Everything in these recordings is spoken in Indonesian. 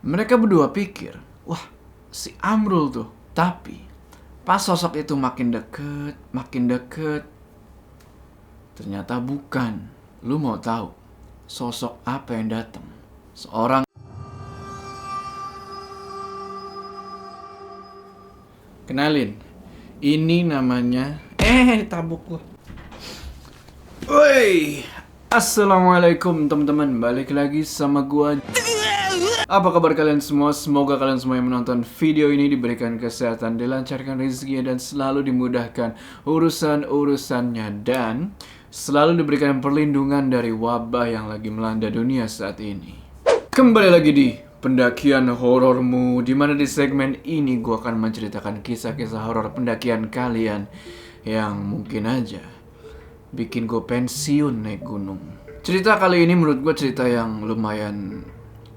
Mereka berdua pikir, wah si Amrul tuh. Tapi pas sosok itu makin deket, ternyata bukan. Lu mau tahu sosok apa yang datang? Seorang. Kenalin, ini namanya tabuk gua. Woi, assalamualaikum teman-teman, balik lagi sama gua. Apa kabar kalian semua? Semoga kalian semua yang menonton video ini diberikan kesehatan, dilancarkan rezekinya, dan selalu dimudahkan urusan-urusannya, dan selalu diberikan perlindungan dari wabah yang lagi melanda dunia saat ini. Kembali lagi di Pendakian Horormu, dimana di segmen ini gue akan menceritakan kisah-kisah horor pendakian kalian yang mungkin aja bikin gue pensiun naik gunung. Cerita kali ini menurut gue cerita yang lumayan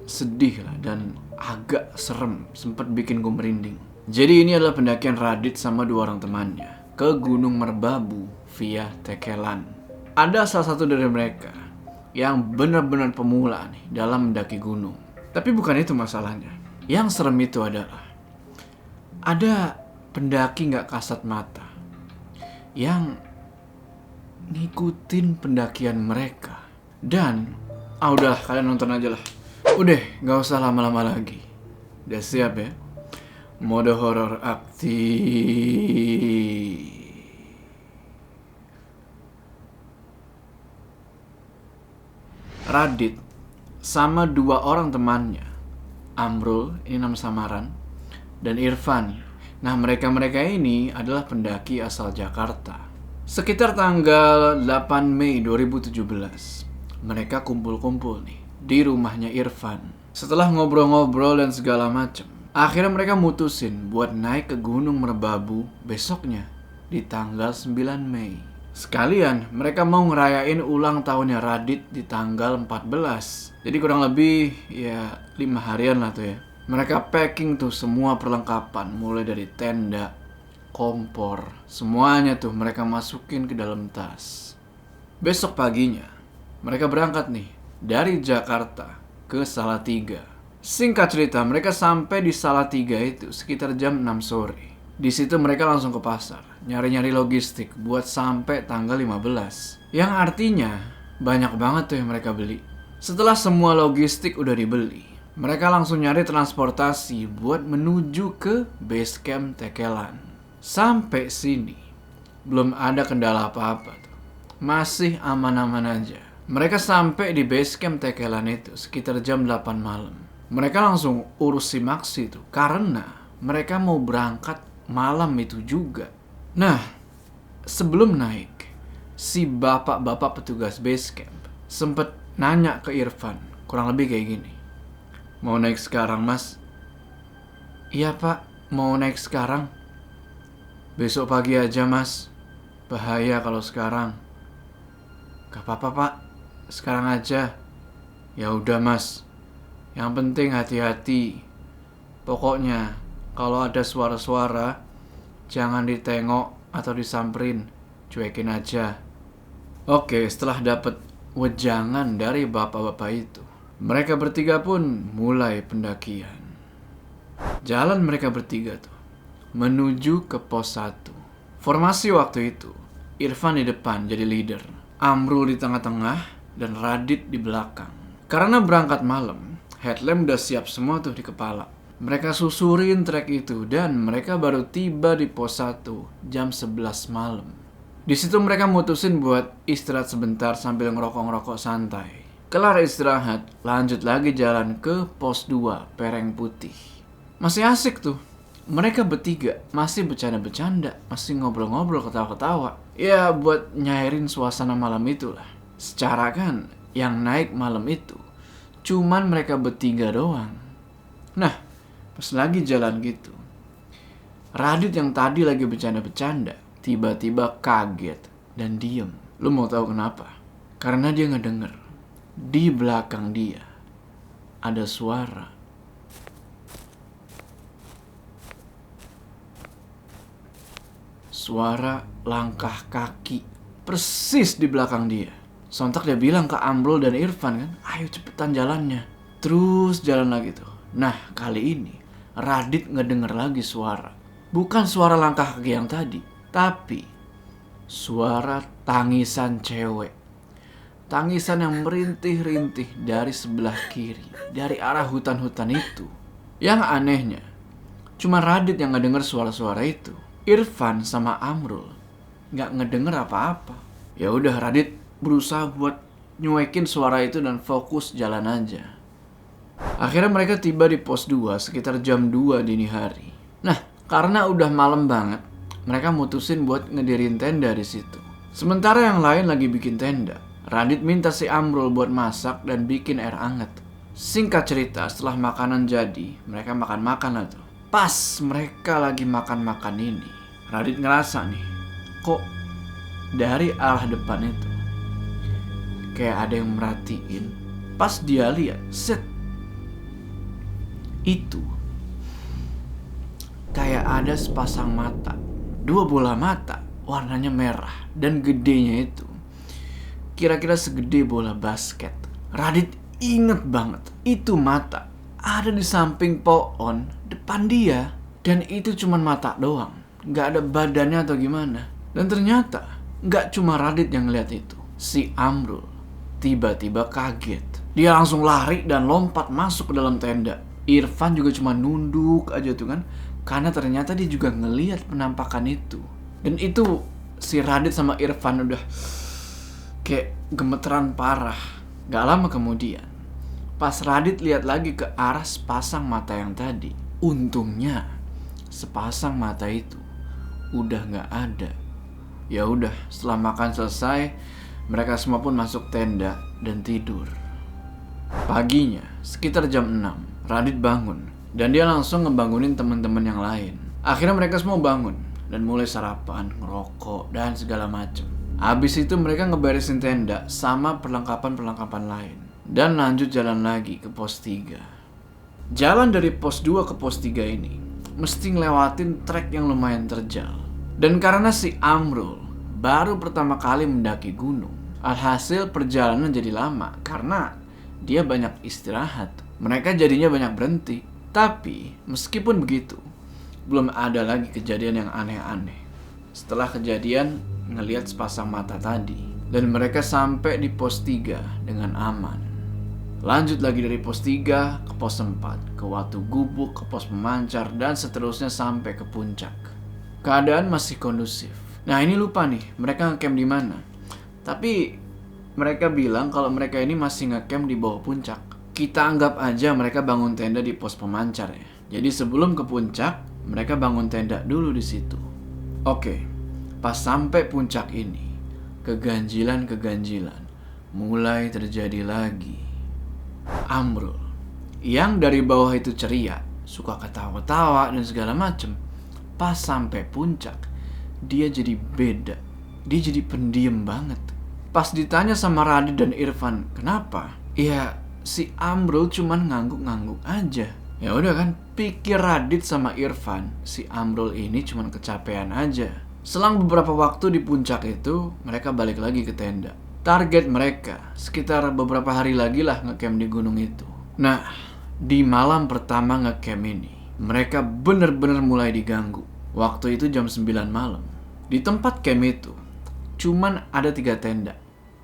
sedih lah dan agak serem, sempat bikin gue merinding. Jadi ini adalah pendakian Radit sama dua orang temannya ke Gunung Merbabu via Tekelan. Ada salah satu dari mereka yang benar-benar pemula nih dalam mendaki gunung. Tapi bukan itu masalahnya. Yang serem itu adalah ada pendaki gak kasat mata yang ngikutin pendakian mereka. Dan udahlah, kalian nonton aja lah. Udah, gak usah lama-lama lagi. Udah siap ya? Mode horor aktif. Radit sama dua orang temannya, Amrul, ini nama samaran, dan Irfan. Nah, mereka ini adalah pendaki asal Jakarta. Sekitar tanggal 8 Mei 2017, mereka kumpul-kumpul nih di rumahnya Irfan. Setelah ngobrol-ngobrol dan segala macam, akhirnya mereka mutusin buat naik ke Gunung Merbabu besoknya di tanggal 9 Mei. Sekalian mereka mau ngerayain ulang tahunnya Radit di tanggal 14. Jadi kurang lebih ya 5 harian lah tuh ya. Mereka packing tuh semua perlengkapan, mulai dari tenda, kompor, semuanya tuh mereka masukin ke dalam tas. Besok paginya mereka berangkat nih dari Jakarta ke Salatiga. Singkat cerita, mereka sampai di Salatiga itu sekitar jam 6 sore. Di situ mereka langsung ke pasar, nyari-nyari logistik buat sampai tanggal 15. Yang artinya banyak banget tuh yang mereka beli. Setelah semua logistik udah dibeli, mereka langsung nyari transportasi buat menuju ke base camp Tekelan. Sampai sini belum ada kendala apa-apa tuh. Masih aman-aman aja. Mereka sampai di base camp Tekelan itu sekitar jam 8 malam. Mereka langsung urus si Maksi tuh karena mereka mau berangkat malam itu juga. Nah, sebelum naik, si bapak-bapak petugas base camp sempet nanya ke Irfan, kurang lebih kayak gini. Mau naik sekarang, Mas? Iya, Pak, mau naik sekarang. Besok pagi aja, Mas. Bahaya kalau sekarang. Gak apa-apa, Pak. Sekarang aja. Ya udah, Mas. Yang penting hati-hati. Pokoknya kalau ada suara-suara, jangan ditengok atau disamperin, cuekin aja. Oke, setelah dapat wejangan dari bapak-bapak itu, mereka bertiga pun mulai pendakian. Jalan mereka bertiga tuh menuju ke pos 1. Formasi waktu itu, Irfan di depan jadi leader, Amrul di tengah-tengah, dan Radit di belakang. Karena berangkat malam, headlamp udah siap semua tuh di kepala. Mereka susurin trek itu dan mereka baru tiba di pos 1 jam 11 malam. Di situ mereka mutusin buat istirahat sebentar sambil ngerokok-ngerokok santai. Kelar istirahat, lanjut lagi jalan ke pos 2 Pereng Putih. Masih asik tuh. Mereka bertiga masih bercanda-bercanda, masih ngobrol-ngobrol, ketawa-ketawa. Ya buat nyairin suasana malam itulah. Secara kan yang naik malam itu cuman mereka bertiga doang. Nah, pas lagi jalan gitu, Radit yang tadi lagi bercanda-bercanda tiba-tiba kaget dan diem. Lu mau tahu kenapa? Karena dia ngedenger di belakang dia ada suara. Suara langkah kaki persis di belakang dia. Sontak dia bilang ke Amrul dan Irfan kan, ayo cepetan jalannya. Terus jalan lagi tuh. Nah, kali ini Radit ngedenger lagi suara. Bukan suara langkah kaki yang tadi, tapi suara tangisan cewek. Tangisan yang merintih-rintih dari sebelah kiri, dari arah hutan-hutan itu. Yang anehnya, cuma Radit yang ngedenger suara-suara itu. Irfan sama Amrul nggak ngedenger apa-apa. Ya udah, Radit berusaha buat nyuekin suara itu dan fokus jalan aja. Akhirnya mereka tiba di pos 2 sekitar jam 2 dini hari. Nah, karena udah malam banget, mereka mutusin buat ngedirin tenda di situ. Sementara yang lain lagi bikin tenda, Radit minta si Amrul buat masak dan bikin air hangat. Singkat cerita, setelah makanan jadi, mereka makan-makan lah tuh. Pas mereka lagi makan-makan ini, Radit ngerasa nih, kok dari arah depan itu kayak ada yang merhatiin. Pas dia lihat, set, itu kayak ada sepasang mata, 2 bola mata, warnanya merah dan gedenya itu kira-kira segede bola basket. Radit inget banget, itu mata ada di samping pohon depan dia, dan itu cuman mata doang, gak ada badannya atau gimana. Dan ternyata gak cuma Radit yang lihat itu, si Amrul tiba-tiba kaget. Dia langsung lari dan lompat masuk ke dalam tenda. Irfan juga cuma nunduk aja tuh kan, karena ternyata dia juga ngelihat penampakan itu. Dan itu si Radit sama Irfan udah kayak gemeteran parah. Gak lama kemudian, pas Radit lihat lagi ke arah sepasang mata yang tadi, untungnya sepasang mata itu udah gak ada. Ya udah, setelah makan selesai, mereka semua pun masuk tenda dan tidur. Paginya, sekitar jam 6, Radit bangun dan dia langsung ngebangunin teman-teman yang lain. Akhirnya mereka semua bangun dan mulai sarapan, ngerokok, dan segala macem. Habis itu mereka ngeberesin tenda sama perlengkapan-perlengkapan lain dan lanjut jalan lagi ke pos 3. Jalan dari pos 2 ke pos 3 ini mesti ngelewatin trek yang lumayan terjal. Dan karena si Amrul baru pertama kali mendaki gunung, alhasil perjalanan jadi lama karena dia banyak istirahat. Mereka jadinya banyak berhenti. Tapi meskipun begitu, belum ada lagi kejadian yang aneh-aneh setelah kejadian ngelihat sepasang mata tadi. Dan mereka sampai di pos 3 dengan aman. Lanjut lagi dari pos 3 ke pos 4, ke Watu Gubuk, ke pos pemancar, dan seterusnya sampai ke puncak. Keadaan masih kondusif. Nah, ini lupa nih, mereka ngecamp di mana. Tapi mereka bilang kalau mereka ini masih ngecamp di bawah puncak. Kita anggap aja mereka bangun tenda di pos pemancar ya. Jadi sebelum ke puncak, mereka bangun tenda dulu di situ. Oke, pas sampai puncak ini, keganjilan mulai terjadi lagi. Amrul, yang dari bawah itu ceria, suka ketawa-tawa dan segala macem, pas sampai puncak, dia jadi beda. Dia jadi pendiam banget. Pas ditanya sama Radit dan Irfan, kenapa? Ya, si Amrul cuman ngangguk-ngangguk aja. Ya udah kan, pikir Radit sama Irfan, si Amrul ini cuman kecapean aja. Selang beberapa waktu di puncak itu, mereka balik lagi ke tenda. Target mereka sekitar beberapa hari lagi lah ngecamp di gunung itu. Nah, di malam pertama ngecamp ini, mereka bener-bener mulai diganggu. Waktu itu jam 9 malam. Di tempat camp itu cuman ada 3 tenda.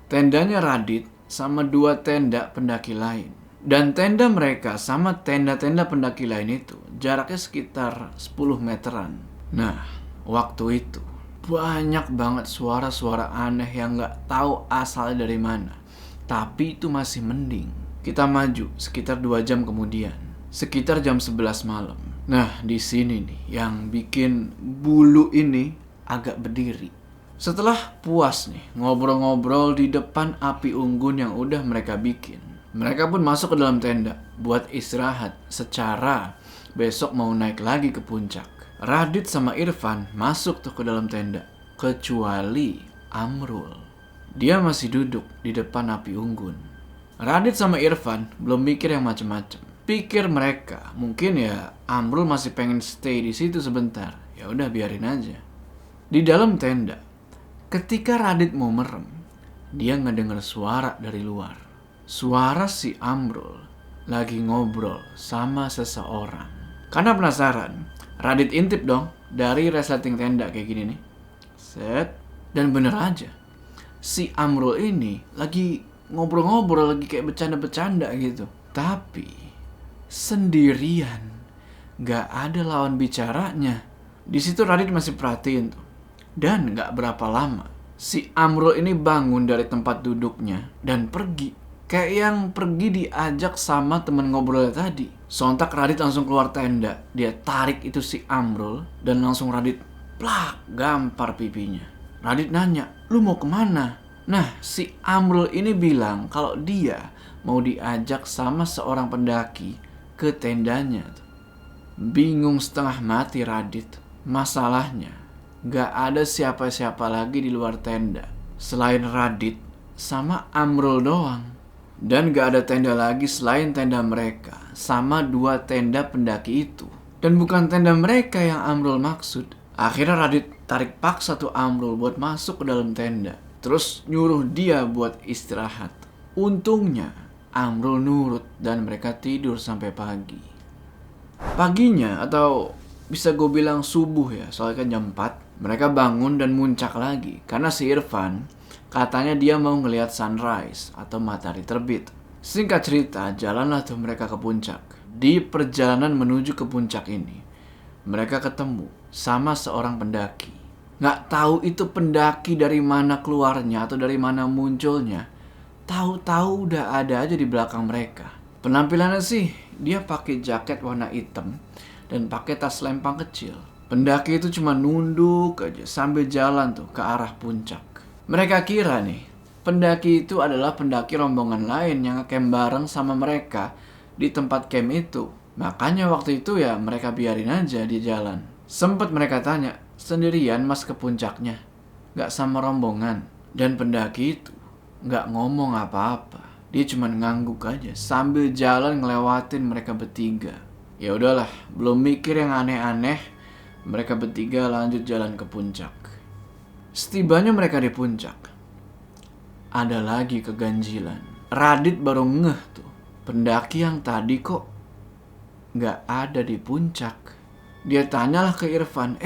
Tendanya Radit sama 2 tenda pendaki lain. Dan tenda mereka sama tenda-tenda pendaki lain itu jaraknya sekitar 10 meteran. Nah, waktu itu banyak banget suara-suara aneh yang gak tahu asalnya dari mana. Tapi itu masih mending. Kita maju sekitar 2 jam kemudian, sekitar jam 11 malam. Nah, di sini nih yang bikin bulu ini agak berdiri. Setelah puas nih ngobrol-ngobrol di depan api unggun yang udah mereka bikin, mereka pun masuk ke dalam tenda buat istirahat secara besok mau naik lagi ke puncak. Radit sama Irfan masuk tuh ke dalam tenda, kecuali Amrul. Dia masih duduk di depan api unggun. Radit sama Irfan belum mikir yang macem-macem. Pikir mereka mungkin ya Amrul masih pengen stay di situ sebentar. Ya udah, biarin aja. Di dalam tenda, ketika Radit mau merem, dia ngedenger suara dari luar. Suara si Amrul lagi ngobrol sama seseorang. Karena penasaran, Radit intip dong dari resleting tenda kayak gini nih. Set. Dan bener aja, si Amrul ini lagi ngobrol-ngobrol, lagi kayak bercanda-bercanda gitu. Tapi sendirian, gak ada lawan bicaranya. Di situ Radit masih perhatiin tuh. Dan gak berapa lama, si Amrul ini bangun dari tempat duduknya dan pergi. Kayak yang pergi diajak sama temen ngobrolnya tadi. Sontak Radit langsung keluar tenda. Dia tarik itu si Amrul dan langsung Radit plak, gampar pipinya. Radit nanya, lu mau kemana? Nah, si Amrul ini bilang kalau dia mau diajak sama seorang pendaki ke tendanya. Bingung setengah mati Radit. Masalahnya, gak ada siapa-siapa lagi di luar tenda selain Radit sama Amrul doang. Dan gak ada tenda lagi selain tenda mereka sama 2 tenda pendaki itu. Dan bukan tenda mereka yang Amrul maksud. Akhirnya Radit tarik paksa tuh Amrul buat masuk ke dalam tenda. Terus nyuruh dia buat istirahat. Untungnya Amrul nurut dan mereka tidur sampai pagi. Paginya, atau bisa gue bilang subuh ya, soalnya kan jam 4, mereka bangun dan muncak lagi. Karena si Irfan katanya dia mau ngelihat sunrise atau matahari terbit. Singkat cerita, jalanlah tuh mereka ke puncak. Di perjalanan menuju ke puncak ini, mereka ketemu sama seorang pendaki. Gak tahu itu pendaki dari mana keluarnya atau dari mana munculnya. Tahu-tahu udah ada aja di belakang mereka. Penampilannya sih, dia pakai jaket warna hitam dan pakai tas lempang kecil. Pendaki itu cuma nunduk aja sambil jalan tuh ke arah puncak. Mereka kira nih, pendaki itu adalah pendaki rombongan lain yang ngecamp bareng sama mereka di tempat camp itu. Makanya waktu itu ya mereka biarin aja di jalan. Sempet mereka tanya, sendirian mas ke puncaknya? Gak sama rombongan? Dan pendaki itu gak ngomong apa-apa. Dia cuma ngangguk aja sambil jalan ngelewatin mereka bertiga. Ya udahlah, belum mikir yang aneh-aneh, mereka bertiga lanjut jalan ke puncak. Setibanya mereka di puncak, ada lagi keganjilan. Radit baru ngeh tuh, pendaki yang tadi kok gak ada di puncak. Dia tanyalah ke Irfan,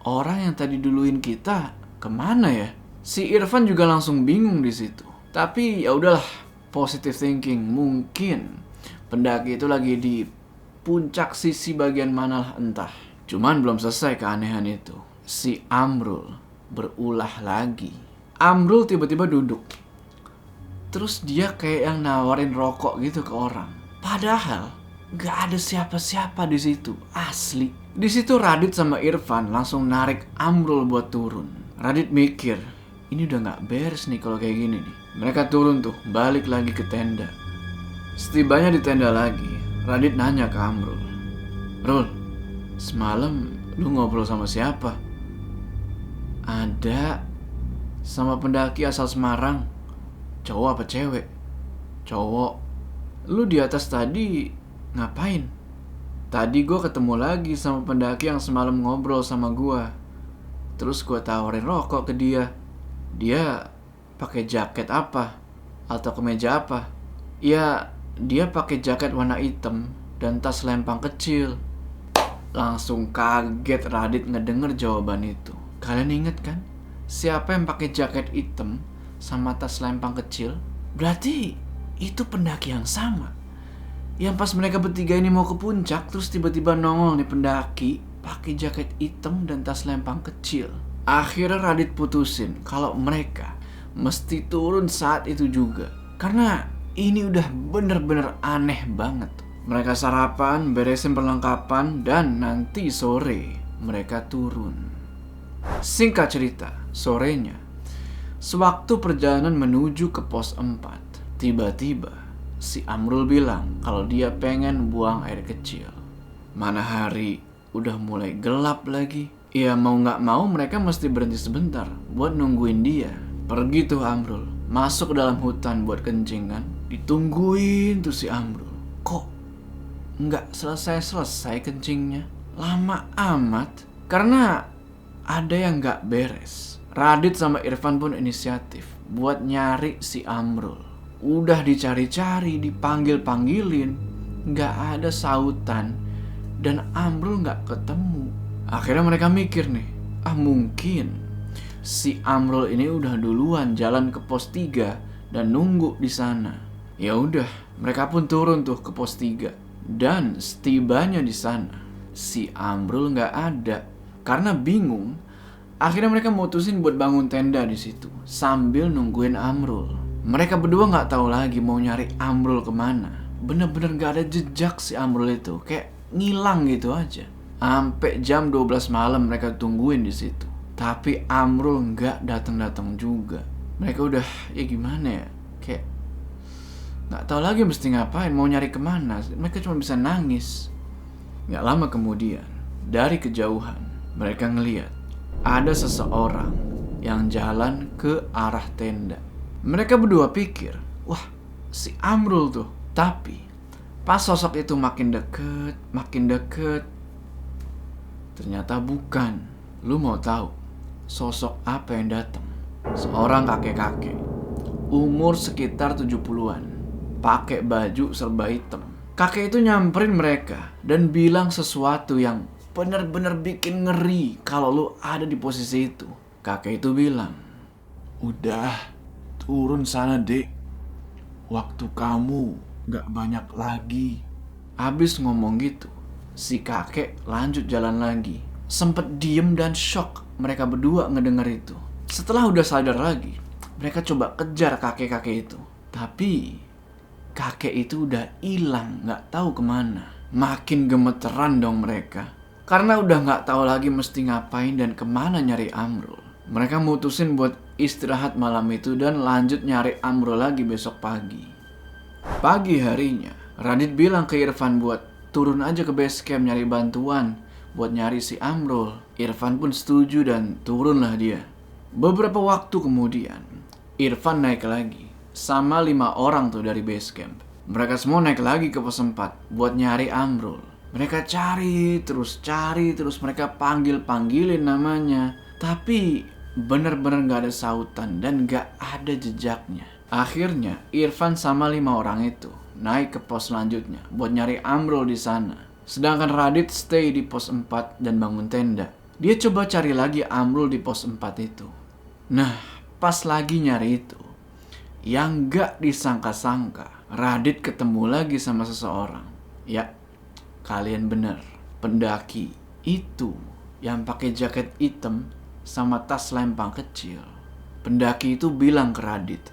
orang yang tadi duluin kita kemana ya? Si Irfan juga langsung bingung di situ. Tapi ya udahlah, positive thinking. Mungkin pendaki itu lagi di puncak sisi bagian mana lah entah. Cuman belum selesai keanehan itu. Si Amrul berulah lagi. Amrul tiba-tiba duduk. Terus dia kayak yang nawarin rokok gitu ke orang. Padahal gak ada siapa-siapa di situ, asli. Di situ Radit sama Irfan langsung narik Amrul buat turun. Radit mikir, ini udah gak beres nih kalau kayak gini nih. Mereka turun tuh, balik lagi ke tenda. Setibanya di tenda lagi, Radit nanya ke Amrul, Rul, semalam lu ngobrol sama siapa? Ada, sama pendaki asal Semarang. Cowok apa cewek? Cowok. Lu di atas tadi ngapain? Tadi gue ketemu lagi sama pendaki yang semalam ngobrol sama gue. Terus gue tawarin rokok ke dia. Dia pakai jaket apa? Atau kemeja apa? Ya, dia pakai jaket warna hitam dan tas lempang kecil. Langsung kaget Radit ngedenger jawaban itu. Kalian inget kan? Siapa yang pakai jaket hitam sama tas lempang kecil? Berarti itu pendaki yang sama. Yang pas mereka bertiga ini mau ke puncak, terus tiba-tiba nongol nih pendaki pakai jaket hitam dan tas lempang kecil. Akhirnya Radit putusin kalau mereka mesti turun saat itu juga. Karena ini udah bener-bener aneh banget. Mereka sarapan, beresin perlengkapan, dan nanti sore mereka turun. Singkat cerita, sorenya, sewaktu perjalanan menuju ke pos 4, tiba-tiba si Amrul bilang kalau dia pengen buang air kecil. Mana hari udah mulai gelap lagi. Ya mau gak mau mereka mesti berhenti sebentar buat nungguin dia. Pergi tuh Amrul, masuk ke dalam hutan buat kencing kan. Ditungguin tuh si Amrul. Kok gak selesai-selesai kencingnya? Lama amat. Karena ada yang gak beres. Radit sama Irfan pun inisiatif buat nyari si Amrul. Udah dicari-cari, dipanggil-panggilin, nggak ada sautan, dan Amrul nggak ketemu. Akhirnya mereka mikir nih, mungkin si Amrul ini udah duluan jalan ke pos 3 dan nunggu di sana. Ya udah, mereka pun turun tuh ke pos 3. Dan setibanya di sana, si Amrul nggak ada. Karena bingung, akhirnya mereka mutusin buat bangun tenda di situ sambil nungguin Amrul. Mereka berdua nggak tahu lagi mau nyari Amrul kemana. Bener-bener nggak ada jejak si Amrul itu, kayak ngilang gitu aja. Sampai jam 12 malam mereka tungguin di situ. Tapi Amrul nggak datang-datang juga. Mereka udah, ya gimana ya, kayak nggak tahu lagi mesti ngapain, mau nyari kemana. Mereka cuma bisa nangis. Nggak lama kemudian, dari kejauhan mereka ngeliat ada seseorang yang jalan ke arah tenda. Mereka berdua pikir, wah, si Amrul tuh. Tapi pas sosok itu makin deket, ternyata bukan. Lu mau tahu sosok apa yang datang? Seorang kakek-kakek, umur sekitar 70-an, pakai baju serba hitam. Kakek itu nyamperin mereka dan bilang sesuatu yang bener-bener bikin ngeri kalau lu ada di posisi itu. Kakek itu bilang, "Udah, turun sana, Dek. Waktu kamu gak banyak lagi." Habis ngomong gitu, si kakek lanjut jalan lagi. Sempet diem dan shock mereka berdua ngedenger itu. Setelah udah sadar lagi, mereka coba kejar kakek-kakek itu. Tapi kakek itu udah hilang, gak tahu kemana. Makin gemeteran dong mereka, karena udah gak tahu lagi mesti ngapain dan kemana nyari Amrul. Mereka mutusin buat istirahat malam itu dan lanjut nyari Amrul lagi besok pagi. Pagi harinya, Radit bilang ke Irfan buat turun aja ke base camp nyari bantuan buat nyari si Amrul. Irfan pun setuju dan turunlah dia. Beberapa waktu kemudian, Irfan naik lagi sama 5 orang tuh dari base camp. Mereka semua naik lagi ke pos 4 buat nyari Amrul. Mereka cari terus, mereka panggilin namanya. Tapi bener-bener gak ada sautan dan gak ada jejaknya. Akhirnya Irfan sama 5 orang itu naik ke pos selanjutnya buat nyari Amrul di sana. Sedangkan Radit stay di pos 4 dan bangun tenda. Dia coba cari lagi Amrul di pos 4 itu. Nah, pas lagi nyari itu, yang gak disangka-sangka, Radit ketemu lagi sama seseorang. Ya, kalian bener, pendaki itu yang pakai jaket hitam sama tas lempang kecil. Pendaki itu bilang ke Radit,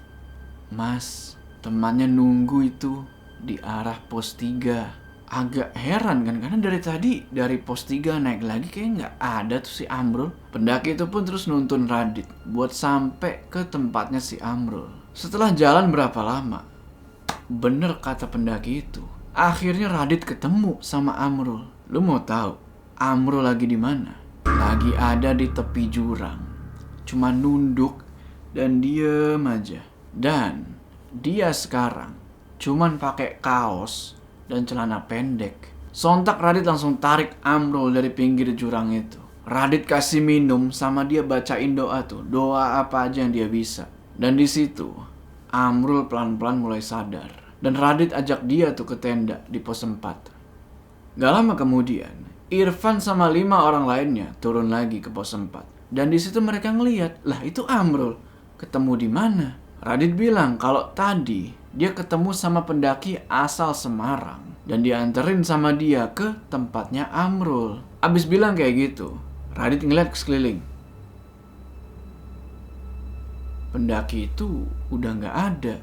"Mas, temannya nunggu itu di arah pos 3. Agak heran kan, karena dari tadi dari pos 3 naik lagi kayak nggak ada tuh si Amrul. Pendaki itu pun terus nuntun Radit buat sampai ke tempatnya si Amrul. Setelah jalan berapa lama, bener kata pendaki itu, akhirnya Radit ketemu sama Amrul. Lu mau tahu Amrul lagi di mana? Lagi ada di tepi jurang, cuma nunduk dan diem aja. Dan dia sekarang cuman pakai kaos dan celana pendek. Sontak Radit langsung tarik Amrul dari pinggir jurang itu. Radit kasih minum sama dia bacain doa tuh, doa apa aja yang dia bisa. Dan di situ Amrul pelan-pelan mulai sadar. Dan Radit ajak dia tuh ke tenda di pos 4. Gak lama kemudian, Irfan sama 5 orang lainnya turun lagi ke pos 4. Dan di situ mereka ngeliat, lah itu Amrul. Ketemu di mana? Radit bilang kalau tadi dia ketemu sama pendaki asal Semarang dan dianterin sama dia ke tempatnya Amrul. Abis bilang kayak gitu, Radit ngeliat ke sekeliling. Pendaki itu udah gak ada.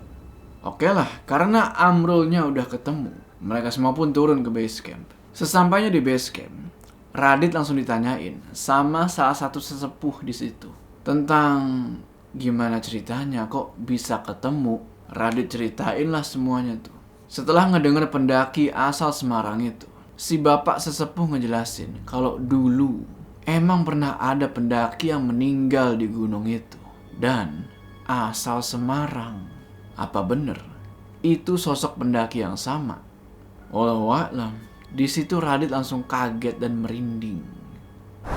Oke lah, karena Amrulnya udah ketemu, mereka semua pun turun ke base camp. Sesampainya di base camp, Radit langsung ditanyain sama salah satu sesepuh di situ tentang gimana ceritanya kok bisa ketemu. Radit ceritain lah semuanya tuh. Setelah ngedenger pendaki asal Semarang itu, si bapak sesepuh ngejelasin kalau dulu emang pernah ada pendaki yang meninggal di gunung itu dan asal Semarang. Apa bener itu sosok pendaki yang sama? Wallahu a'lam. Di situ Radit langsung kaget dan merinding.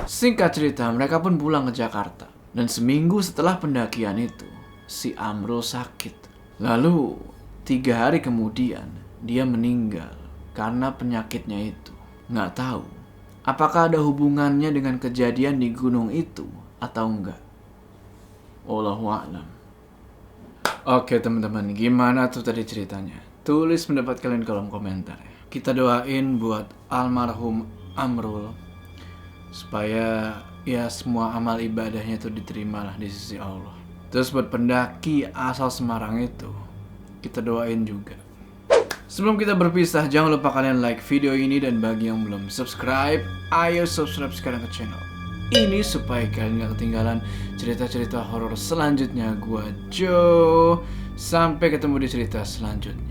Singkat cerita, mereka pun pulang ke Jakarta. Dan seminggu setelah pendakian itu, si Amrul sakit. Lalu 3 hari kemudian dia meninggal karena penyakitnya itu. Nggak tahu apakah ada hubungannya dengan kejadian di gunung itu atau enggak. Wallahu a'lam. Oke teman-teman, gimana tuh tadi ceritanya? Tulis pendapat kalian di kolom komentar ya. Kita doain buat almarhum Amrul supaya ya semua amal ibadahnya itu diterima lah di sisi Allah. Terus buat pendaki asal Semarang itu, kita doain juga. Sebelum kita berpisah, jangan lupa kalian like video ini, dan bagi yang belum subscribe, ayo subscribe sekarang ke channel ini supaya kalian gak ketinggalan cerita-cerita horor selanjutnya. Gua Joe, sampai ketemu di cerita selanjutnya.